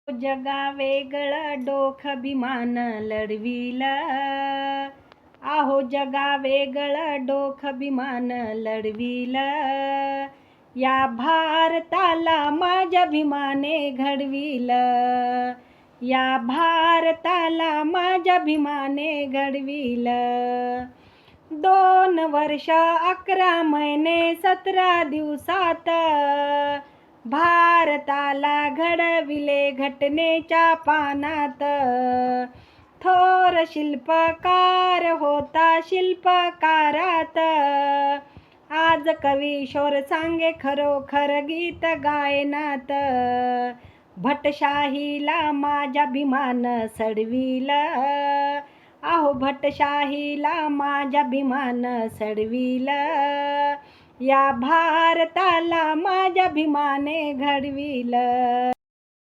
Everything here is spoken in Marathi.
जगा वेगळं डोख अभिमान लढविला. आहो जगा वेगळं डोख अभिमान लढविला. या भारताला माझ्या अभिमाने घडविलं. या भारताला माझ्या अभिमाने घडविलं. 2 वर्ष 11 महिने 17 दिवसात भारताला घडविले घटनेच्या पानात. थोर शिल्पकार होता शिल्पकारात. आज कवीशोर सांगे खरोखर गीत गायनात. भटशाहीला माझ्या अभिमान सडविलं. आहो भटशाहीला माझ्या अभिमान सडविलं. या भारताला माझ्या अभिमाने घडविलं.